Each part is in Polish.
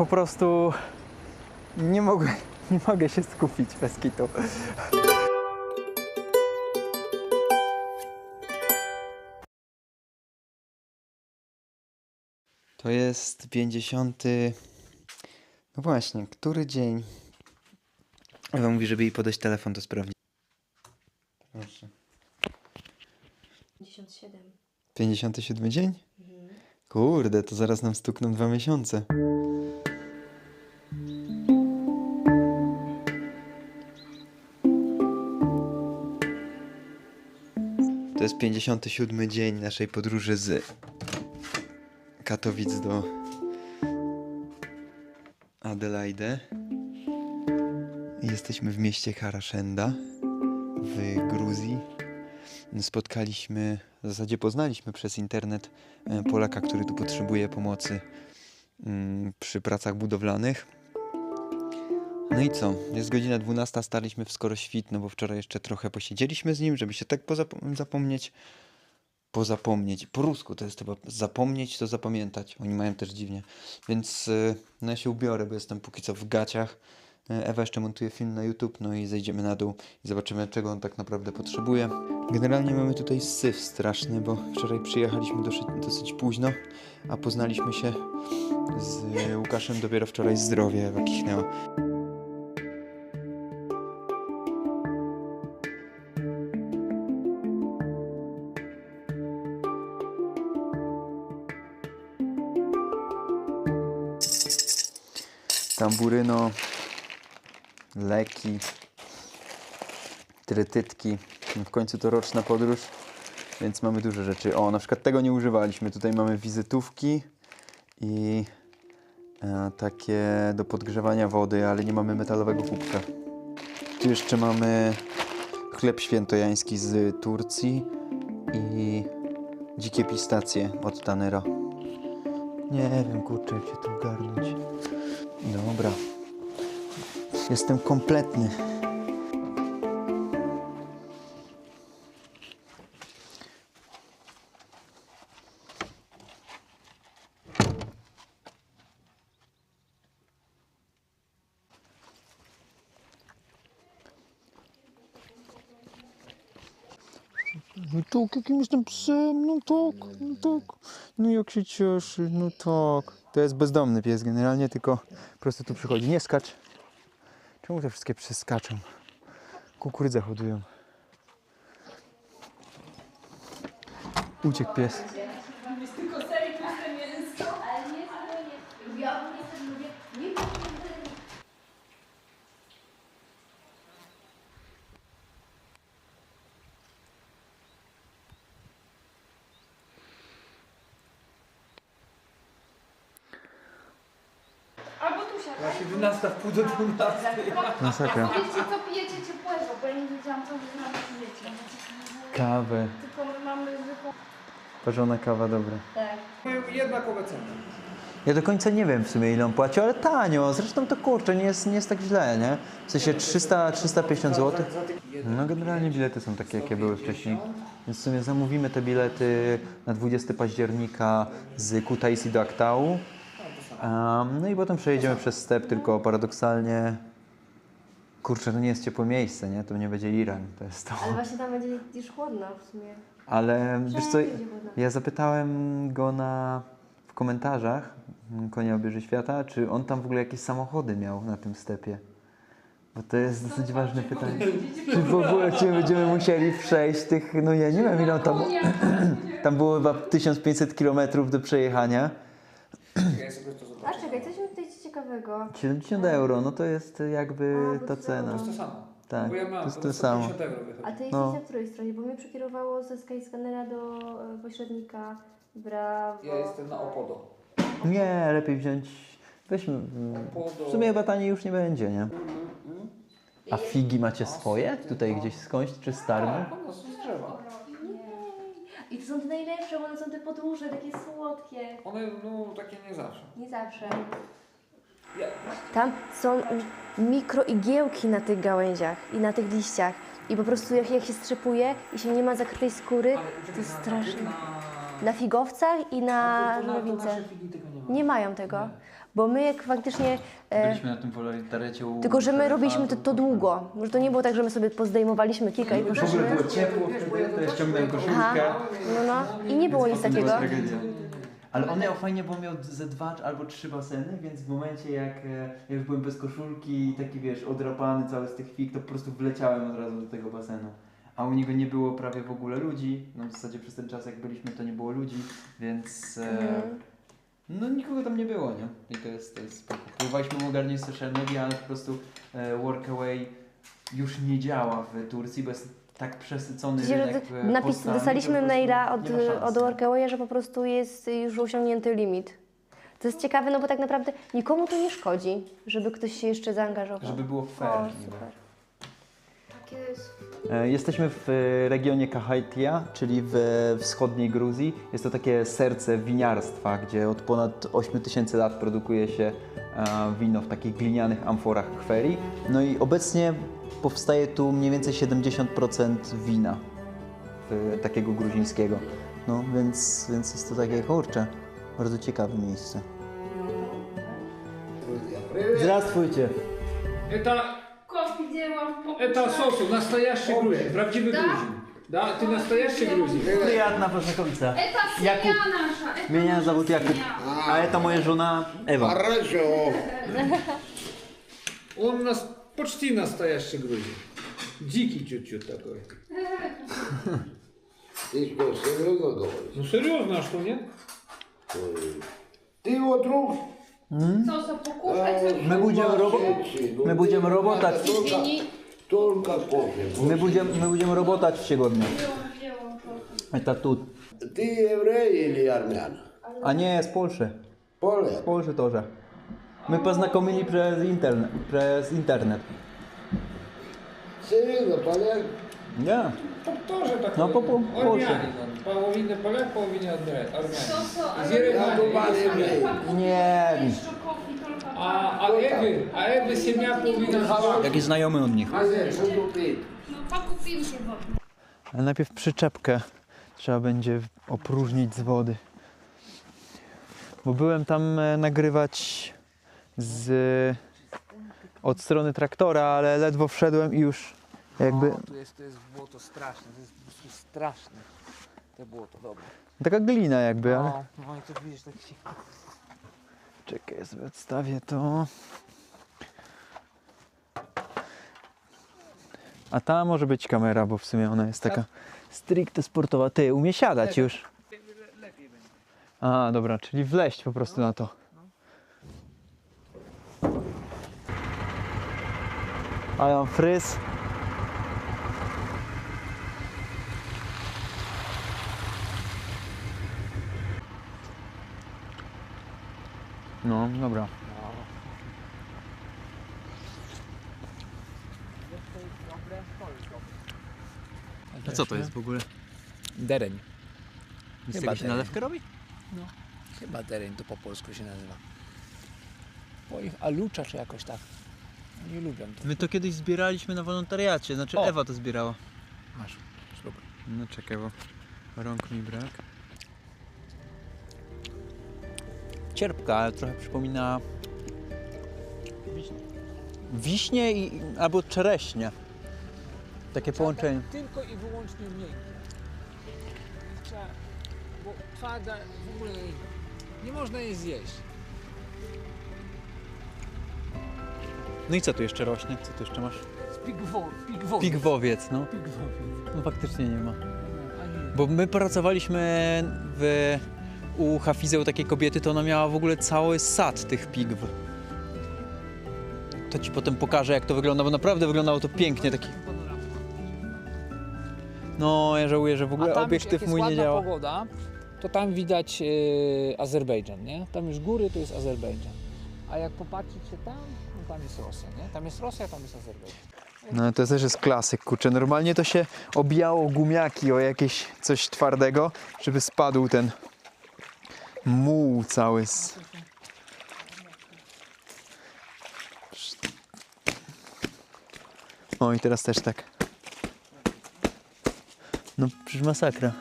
Po prostu nie mogę się skupić bez kitu. To jest 50. No właśnie, który dzień? Ewa mówi, żeby jej podać telefon, to sprawdzi. Proszę. 57. 57 dzień? Kurde, to zaraz nam stukną 2 miesiące. To jest 57 dzień naszej podróży z Katowic do Adelaide. Jesteśmy w mieście Karaszenda w Gruzji. Spotkaliśmy, w zasadzie poznaliśmy przez internet Polaka, który tu potrzebuje pomocy przy pracach budowlanych. No i co? Jest godzina 12, staliśmy w skoro świt, no bo wczoraj jeszcze trochę posiedzieliśmy z nim, żeby się tak pozapomnieć. Po rusku to jest chyba zapomnieć, to zapamiętać. Oni mają też dziwnie. Więc no ja się ubiorę, bo jestem póki co w gaciach. Ewa jeszcze montuje film na YouTube, no i zejdziemy na dół i zobaczymy, czego on tak naprawdę potrzebuje. Generalnie mamy tutaj syf straszny, bo wczoraj przyjechaliśmy dosyć późno, a poznaliśmy się z Łukaszem dopiero wczoraj. Zdrowie Ewa kichnęła. Tamburyno, leki, trytytki. W końcu to roczna podróż, więc mamy dużo rzeczy. O, na przykład tego nie używaliśmy. Tutaj mamy wizytówki i takie do podgrzewania wody, ale nie mamy metalowego kubka. Tu jeszcze mamy chleb świętojański z Turcji i dzikie pistacje od Tanera. Nie wiem, kurczę, jak się tu ogarnąć. Dobra. Jestem kompletny. No tak, jakim jestem psem, no tak, no tak. No jak się cieszy, no tak. To jest bezdomny pies generalnie, tylko po prostu tu przychodzi. Nie skacz. Czemu te wszystkie psy skaczą? Kukurydzę hodują. Uciekł pies. Jest tylko serii tłuste mięso. Ale nie, ja nie lubię. Albo tu siadaj. Właśnie 12, wpół do 12. Masakra. Wiecie co pijecie ciepłego, bo ja nie wiedziałam co wy pijecie. Kawę. Tylko my mamy zwykłą... Parzona kawa, dobra. Tak. Jednakowe ceny. Ja do końca nie wiem w sumie ile on płaci, ale tanio. Zresztą to kurczę, nie jest tak źle, nie? W sensie 350 zł. No generalnie bilety są takie, jakie były wcześniej. Więc w sumie zamówimy te bilety na 20 października z Kutaisi do Aktau. No i potem przejedziemy przez step, tylko paradoksalnie... Kurczę, to nie jest ciepłe miejsce, nie? To nie będzie Iran, to jest to. Ale właśnie tam będzie już chłodno w sumie. Ale wiesz co, Będzie chłodno. ja zapytałem go w komentarzach Konia Obieży Świata, czy on tam w ogóle jakieś samochody miał na tym stepie. Bo to jest dosyć ważne pytanie. Czy w ogóle czy będziemy musieli przejść tych, no ja nie wiem ile on tam... Tam było chyba 1500 km do przejechania. A czekaj, coś mi tutaj ciekawego. 70 euro, no to jest jakby bo ta to- cena. To jest to samo. Tak, Bo ja to mam, jest to to samo. 150 euro wychodzi. A ty jesteś No. na której stronie? Bo mnie przekierowało ze Skyscannera do pośrednika Brawo. Ja jestem na Opodo. Nie, lepiej wziąć... Weźmy... W sumie chyba taniej już nie będzie, nie? A figi macie swoje? Tutaj gdzieś skądś, czy z Tarnu? Tak, one są z drzewa. I to są te najlepsze, bo one są te podłużne, takie słodkie. One, no, takie nie zawsze. Nie zawsze. Ja. Tam są mikroigiełki na tych gałęziach i na tych liściach. I po prostu jak się strzepuje i się nie ma zakrytej skóry, to jest straszne. Na figowcach i na żurawince. nasze figi tego nie ma. Nie mają tego. Bo my jak faktycznie... Byliśmy na tym wolontariacie u... Tylko, że my szeryfa, robiliśmy to długo. Może to nie było tak, że my sobie pozdejmowaliśmy kilka i W ogóle poszliśmy. było ciepło wtedy, to ja ściągnąłem koszulkę. No. I nie było nic To była takiego. tragedia. Ale on miał fajnie, bo miał ze 2 albo 3 baseny, więc w momencie jak ja już byłem bez koszulki i taki wiesz, odrapany cały z tych fig, to po prostu wleciałem od razu do tego basenu. A u niego nie było prawie w ogóle ludzi, no w zasadzie przez ten czas jak byliśmy to nie było ludzi, więc no nikogo tam nie było, nie? I to jest spoko. Próbowaliśmy ogarniać social media, ale po prostu Workaway już nie działa w Turcji, bo jest tak przesycony rynek postami, Dostaliśmy że po prostu maila nie ma szans. od Workawaya, że po prostu jest już osiągnięty limit. To jest ciekawe, no bo tak naprawdę nikomu to nie szkodzi, żeby ktoś się jeszcze zaangażował. Żeby było fair. O, niby. super. Jesteśmy w regionie Kahatia, czyli w wschodniej Gruzji. Jest to takie serce winiarstwa, gdzie od ponad 8000 lat produkuje się wino w takich glinianych amforach kweri. No i obecnie powstaje tu mniej więcej 70% wina takiego gruzińskiego. No więc jest to takie, kurczę, bardzo ciekawe miejsce. Здравствуйте. Это сосу, настоящий грузин, правдивый грузин. Да, ты настоящий грузин. Приятно познакомиться. Это семья наша. Это Меня наша зовут Якуб, семья. а это моя жена Эва. Хорошо. Он у нас почти настоящий грузин. Дикий чуть-чуть такой. Ты что, серьезно говоришь? Ну серьезно, а что нет? Ты его друг? Соса покушать. Мы будем работать. Только кофе. Мы будем работать сегодня. Это тут. Ты еврей или армян? Они с Польши. Поляк. Z Polszy тоже. My poznakомili przez internet. Серьезно, поляк? Nie. Тоже такой. Ну, Польша. Армянин он. Половина поляк, половина армянин. Соса, Из Еревана. еврей. Nie. А Эвы семья половина. Jakiś znajomy od nich. Буду пить. Ну, покупим сегодня. Ale najpierw przyczepkę trzeba będzie opróżnić z wody. Bo byłem tam nagrywać od strony traktora, ale ledwo wszedłem i już jakby... To jest błoto straszne, to jest po prostu straszne. To błoto, dobra. Taka glina jakby, ale... No i to widzisz, tak się... Czekaj, ja sobie odstawię to. A ta może być kamera, bo w sumie ona jest taka stricte sportowa. Ty, umie siadać już. A, dobra, czyli wleźć po prostu na to. I am fryz. No, dobra. A co to jest w ogóle? Dereń. Z Chyba tego się dereń. nalewkę robi? Chyba dereń to po polsku się nazywa. Po ich alucza czy jakoś tak. Nie lubią to. My to kiedyś zbieraliśmy na wolontariacie, znaczy O. Ewa to zbierała. Masz. Spróbuj. No czekaj, bo rąk mi brak. Cierpka, ale trochę przypomina wiśnie albo czereśnie. Takie połączenie. Tylko i wyłącznie miękkie. Trzeba, bo twarda w ogóle nie można jej zjeść. No i co tu jeszcze rośnie? Co tu jeszcze masz? Pigwowiec. Pigwowiec, no. No faktycznie nie ma. Bo my pracowaliśmy u Hafizę, u takiej kobiety, to ona miała w ogóle cały sad tych pigw. To ci potem pokażę, jak to wygląda, bo naprawdę wyglądało to pięknie. Taki... No, ja żałuję, że w ogóle obiektyw mój nie działa. Pogoda, to tam widać Azerbejdżan, nie? Tam już góry, to jest Azerbejdżan. A jak popatrzycie tam, no tam jest Rosja, nie? Tam jest Rosja, tam jest Azerbejdżan. No to też jest klasyk, kurczę. Normalnie to się obijało gumiaki o jakieś coś twardego, żeby spadł ten muł cały. O i teraz też tak. No przecież masakra.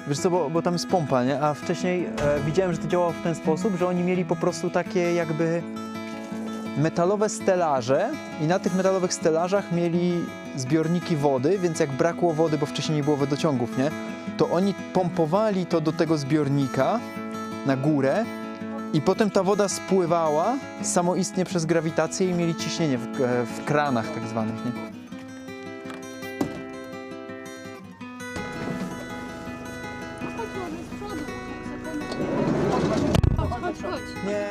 Wiesz co, bo tam jest pompa, nie? A wcześniej widziałem, że to działało w ten sposób, że oni mieli po prostu takie jakby metalowe stelaże i na tych metalowych stelażach mieli zbiorniki wody, więc jak brakło wody, bo wcześniej nie było wodociągów, nie? To oni pompowali to do tego zbiornika na górę i potem ta woda spływała samoistnie przez grawitację i mieli ciśnienie w kranach tak zwanych, nie? Chodź. Nie.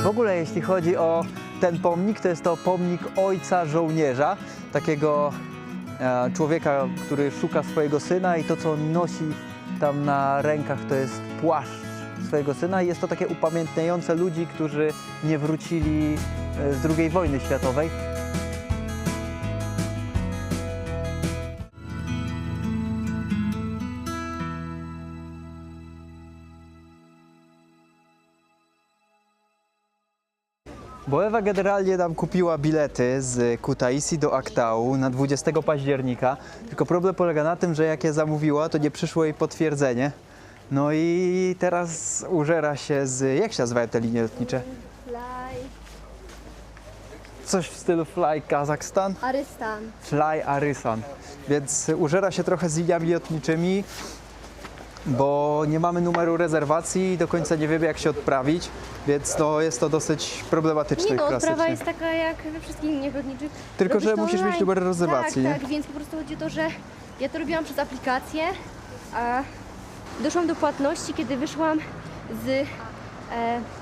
W ogóle jeśli chodzi o ten pomnik, to jest to pomnik ojca żołnierza, takiego człowieka, który szuka swojego syna i to, co on nosi tam na rękach, to jest płaszcz swojego syna i jest to takie upamiętniające ludzi, którzy nie wrócili z II wojny światowej. Bo Ewa generalnie nam kupiła bilety z Kutaisi do Aktau na 20 października, tylko problem polega na tym, że jak je zamówiła, to nie przyszło jej potwierdzenie. No i teraz użera się z... Jak się nazywają te linie lotnicze? Fly. Coś w stylu Fly Kazakhstan? Arystan. Fly Arysan. Więc użera się trochę z liniami lotniczymi, bo nie mamy numeru rezerwacji i do końca nie wiemy, jak się odprawić, więc no, jest to dosyć problematyczne Nie no, klasycznie. odprawa jest taka jak we wszystkich liniach lotniczych. Tylko, Robisz że to musisz mieć online. numer rezerwacji, nie? Tak, więc po prostu chodzi o to, że ja to robiłam przez aplikację, a doszłam do płatności, kiedy wyszłam z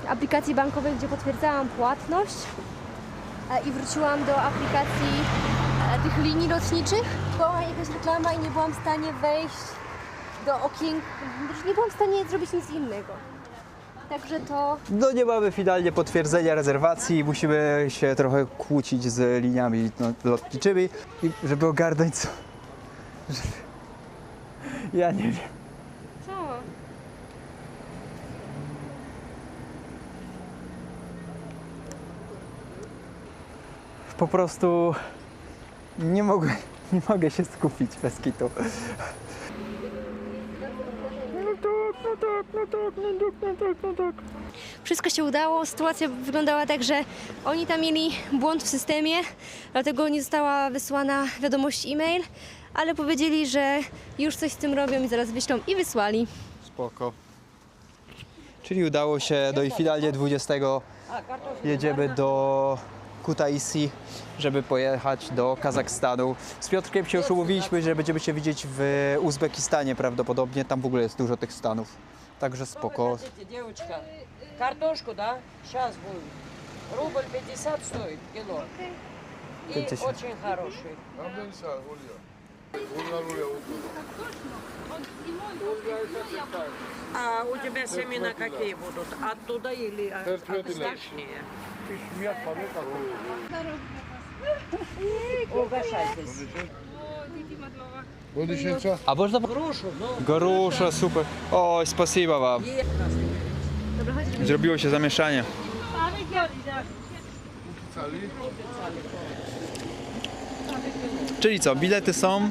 aplikacji bankowej, gdzie potwierdzałam płatność i wróciłam do aplikacji tych linii lotniczych. Była jakaś reklama i nie byłam w stanie wejść do okien, nie byłam w stanie zrobić nic innego. Także to... No nie mamy finalnie potwierdzenia rezerwacji i musimy się trochę kłócić z liniami lotniczymi, i żeby ogarnąć co... Ja nie wiem. Co? Po prostu nie mogę się skupić bez kitu. No tak. Wszystko się udało, sytuacja wyglądała tak, że oni tam mieli błąd w systemie, dlatego nie została wysłana wiadomość e-mail, ale powiedzieli, że już coś z tym robią i zaraz wyślą i wysłali. Spoko. Czyli udało się, no i finalnie 20 jedziemy do Kutaisi, żeby pojechać do Kazachstanu. Z Piotrkiem się już umówiliśmy, że będziemy się widzieć w Uzbekistanie prawdopodobnie, tam w ogóle jest dużo tych stanów. Także spoko. Девочка, картошку, да? Сейчас будет. Рубль 50 стоит кило. И 50. очень хороший. А у тебя семена какие будут? Оттуда или осташние? Угощайтесь. A można... Грушу, ну, Gorusza, super. Oj, spasiba wam. Zrobiło się zamieszanie. Czyli co, bilety są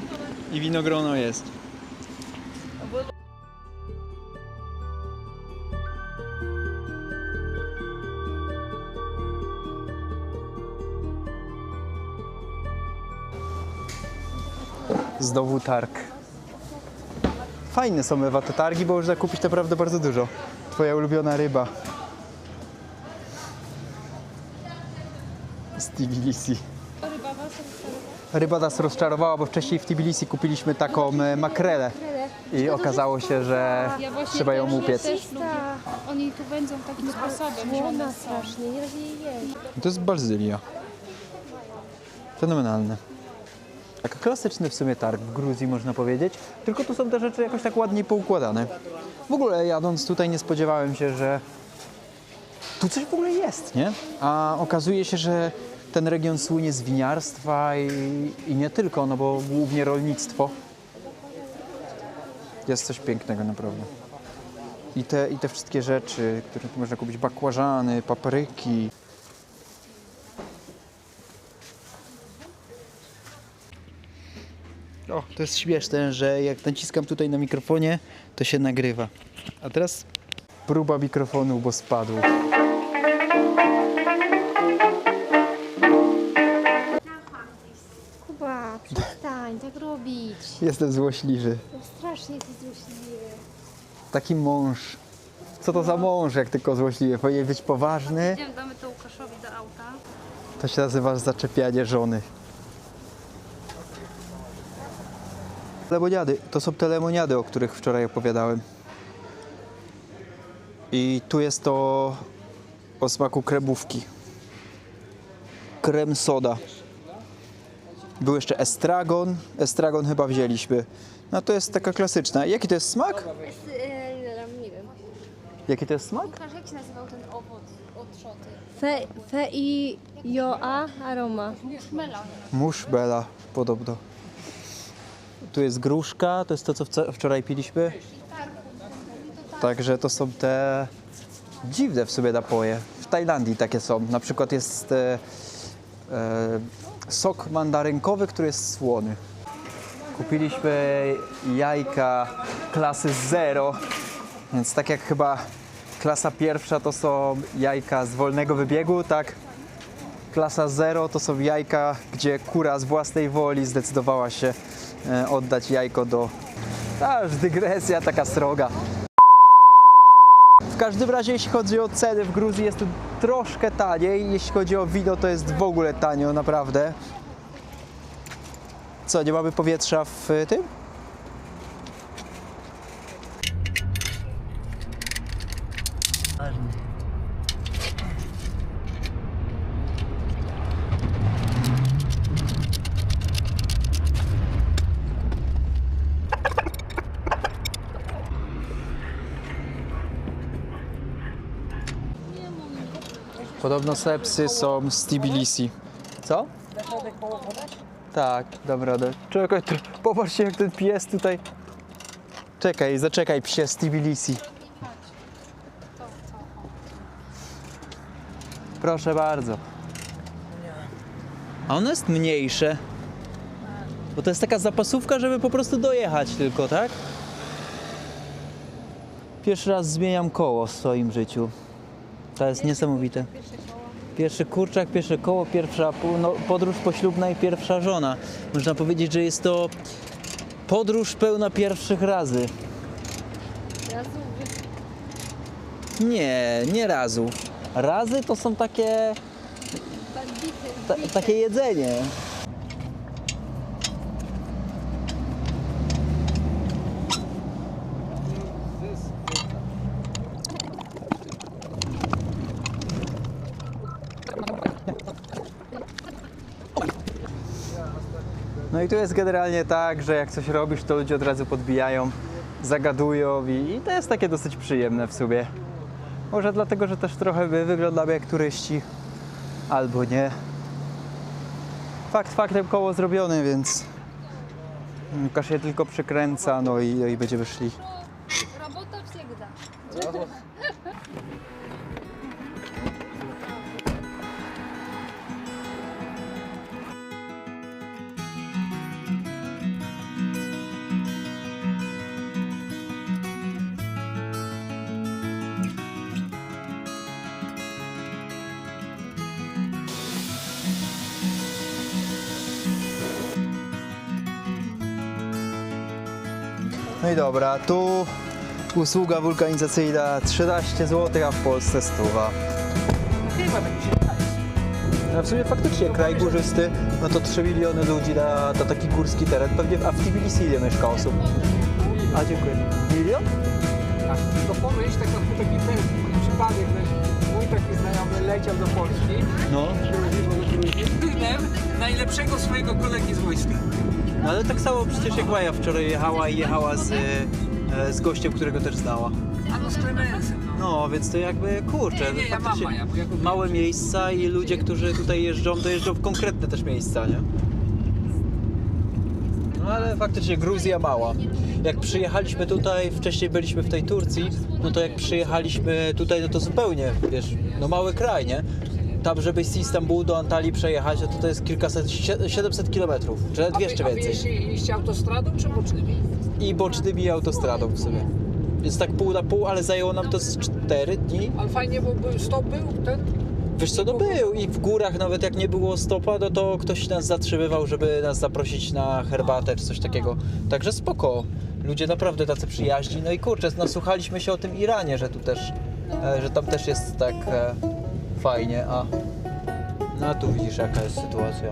i winogrono jest. Znowu targ. Fajne są, Ewa, te targi, bo można kupić naprawdę bardzo dużo. Twoja ulubiona ryba. Z Tbilisi. Ryba nas rozczarowała, bo wcześniej w Tbilisi kupiliśmy taką makrelę i okazało się, że trzeba ją upiec. Oni tu będą takim sposobem, że one są. Strasznie, nie da się jej jeść. To jest Brazylia. Fenomenalne. Tak klasyczny w sumie targ w Gruzji, można powiedzieć, tylko tu są te rzeczy jakoś tak ładniej poukładane. W ogóle jadąc tutaj nie spodziewałem się, że tu coś w ogóle jest, nie? A okazuje się, że ten region słynie z winiarstwa i nie tylko, no bo głównie rolnictwo. Jest coś pięknego naprawdę. I te wszystkie rzeczy, które tu można kupić, bakłażany, papryki. O, to jest śmieszne, że jak naciskam tutaj na mikrofonie, to się nagrywa. A teraz próba mikrofonu, bo spadł. Kuba, przestań tak robić. Jestem złośliwy. Strasznie jesteś złośliwy. Taki mąż. Co to za mąż, jak tylko złośliwy? Powinien być poważny. Idziemy, damy to Łukaszowi do auta. To się nazywa zaczepianie żony. Lemoniady. To są te lemoniady, o których wczoraj opowiadałem. I tu jest to o smaku kremówki. Krem soda. Był jeszcze estragon. Estragon chyba wzięliśmy. No to jest taka klasyczna. Jaki to jest smak? Nie wiem. Jaki to jest smak? Łukasz, jak się nazywał ten owoc od szoty? Fe i joa aroma. Melon. Muszbela podobno. Tu jest gruszka, to jest to, co wczoraj piliśmy. Także to są te dziwne w sobie napoje. W Tajlandii takie są. Na przykład jest sok mandarynkowy, który jest słony. Kupiliśmy jajka klasy 0, więc tak jak chyba klasa pierwsza to są jajka z wolnego wybiegu, tak? Klasa 0 to są jajka, gdzie kura z własnej woli zdecydowała się oddać jajko do... Aż dygresja taka sroga. W każdym razie, jeśli chodzi o ceny w Gruzji, jest tu troszkę taniej. Jeśli chodzi o wino, to jest w ogóle tanio, naprawdę. Co, nie mamy powietrza w tym? Podobno sepsy są z Tbilisi. Co? Tak, dam radę. Czekaj, popatrzcie jak ten pies tutaj... Czekaj, zaczekaj, psie z Tbilisi. Proszę bardzo. A ono jest mniejsze. Bo to jest taka zapasówka, żeby po prostu dojechać tylko, tak? Pierwszy raz zmieniam koło w swoim życiu. To jest niesamowite. Pierwszy kurczak, pierwsze koło, pierwsza podróż poślubna i pierwsza żona. Można powiedzieć, że jest to podróż pełna pierwszych razy. Nie razu. Razy to są takie... takie jedzenie. No i tu jest generalnie tak, że jak coś robisz, to ludzie od razu podbijają, zagadują i to jest takie dosyć przyjemne w sumie. Może dlatego, że też trochę wyglądamy jak turyści, albo nie. Fakt faktem koło zrobione, więc Łukasz je tylko przykręca, no i będziemy szli. Robota всегда. No i dobra, tu usługa wulkanizacyjna 13 zł, a w Polsce 100. No w sumie faktycznie kraj górzysty, no to 3 miliony ludzi na taki górski teren, pewnie, a w Tbilisi ile mieszka osób? A dziękuję. Milion? Tak, tylko pomyśl, taki przypadek, że mój taki znajomy leciał do Polski, No. synem najlepszego swojego kolegi z wojska. No ale tak samo przecież jak Maja wczoraj jechała z gościem, którego też znała. A no z Clemensem, no. No, więc to jakby, kurczę, Nie, ja mam faktycznie Maja, bo ja go małe miejsca i ludzie, którzy tutaj jeżdżą, to jeżdżą w konkretne też miejsca, nie? No ale faktycznie Gruzja mała. Jak przyjechaliśmy tutaj, wcześniej byliśmy w tej Turcji, no to jak przyjechaliśmy tutaj, no to zupełnie, wiesz, no mały kraj, nie? Tam, żeby z Istambułu do Antalii przejechać, no to jest kilkaset, 700 kilometrów, czy nawet jeszcze więcej. jeździcie autostradą czy bocznymi? I bocznymi autostradą w sumie. Więc tak pół na pół, ale zajęło nam to z 4 dni. Ale fajnie, bo stop był ten. Wiesz co, no był i w górach nawet jak nie było stopa, no to ktoś nas zatrzymywał, żeby nas zaprosić na herbatę czy coś takiego. Także spoko. Ludzie naprawdę tacy przyjaźni. No i kurczę, nasłuchaliśmy się o tym Iranie, że tu też, że tam też jest tak fajnie, a tu widzisz jaka jest sytuacja.